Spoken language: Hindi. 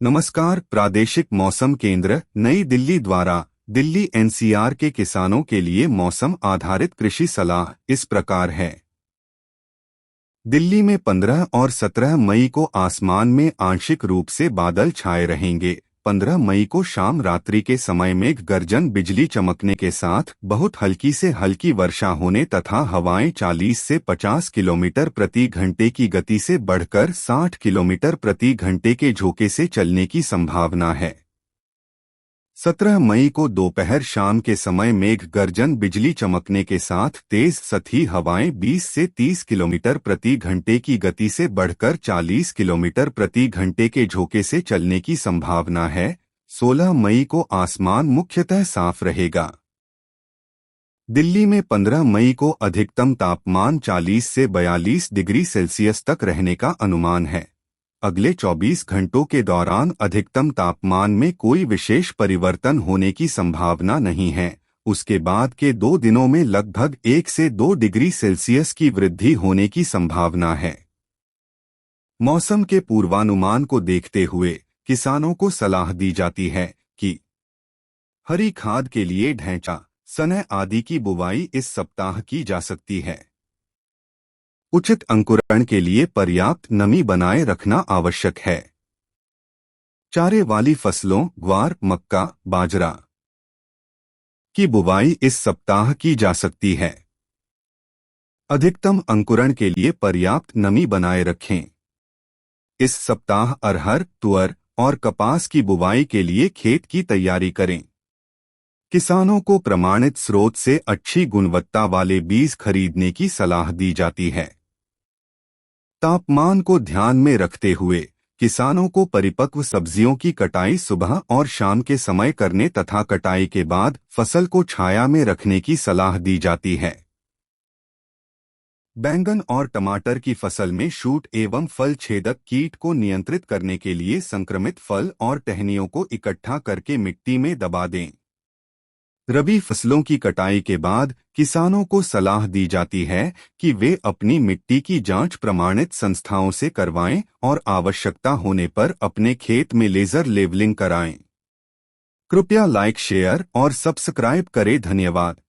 नमस्कार। प्रादेशिक मौसम केंद्र नई दिल्ली द्वारा दिल्ली एनसीआर के किसानों के लिए मौसम आधारित कृषि सलाह इस प्रकार है। दिल्ली में 15 और 17 मई को आसमान में आंशिक रूप से बादल छाए रहेंगे। 15 मई को शाम रात्रि के समय मेघ गर्जन बिजली चमकने के साथ बहुत हल्की से हल्की वर्षा होने तथा हवाएं 40 से 50 किलोमीटर प्रति घंटे की गति से बढ़कर 60 किलोमीटर प्रति घंटे के झोंके से चलने की संभावना है। 17 मई को दोपहर शाम के समय मेघ गर्जन बिजली चमकने के साथ तेज सतही हवाएं 20 से 30 किलोमीटर प्रति घंटे की गति से बढ़कर 40 किलोमीटर प्रति घंटे के झोंके से चलने की संभावना है। 16 मई को आसमान मुख्यतः साफ रहेगा। दिल्ली में 15 मई को अधिकतम तापमान 40 से 42 डिग्री सेल्सियस तक रहने का अनुमान है। अगले 24 घंटों के दौरान अधिकतम तापमान में कोई विशेष परिवर्तन होने की संभावना नहीं है। उसके बाद के 2 दिनों में लगभग 1 से 2 डिग्री सेल्सियस की वृद्धि होने की संभावना है। मौसम के पूर्वानुमान को देखते हुए किसानों को सलाह दी जाती है कि हरी खाद के लिए ढैंचा, सनह आदि की बुवाई इस सप्ताह की जा सकती है। उचित अंकुरण के लिए पर्याप्त नमी बनाए रखना आवश्यक है। चारे वाली फसलों ग्वार, मक्का, बाजरा की बुवाई इस सप्ताह की जा सकती है। अधिकतम अंकुरण के लिए पर्याप्त नमी बनाए रखें। इस सप्ताह अरहर, तुअर और कपास की बुवाई के लिए खेत की तैयारी करें। किसानों को प्रमाणित स्रोत से अच्छी गुणवत्ता वाले बीज खरीदने की सलाह दी जाती है। तापमान को ध्यान में रखते हुए किसानों को परिपक्व सब्जियों की कटाई सुबह और शाम के समय करने तथा कटाई के बाद फसल को छाया में रखने की सलाह दी जाती है। बैंगन और टमाटर की फसल में शूट एवं फल छेदक कीट को नियंत्रित करने के लिए संक्रमित फल और टहनियों को इकट्ठा करके मिट्टी में दबा दें। रबी फसलों की कटाई के बाद किसानों को सलाह दी जाती है कि वे अपनी मिट्टी की जांच प्रमाणित संस्थाओं से करवाएं और आवश्यकता होने पर अपने खेत में लेजर लेवलिंग कराएं। कृपया लाइक, शेयर और सब्सक्राइब करें। धन्यवाद।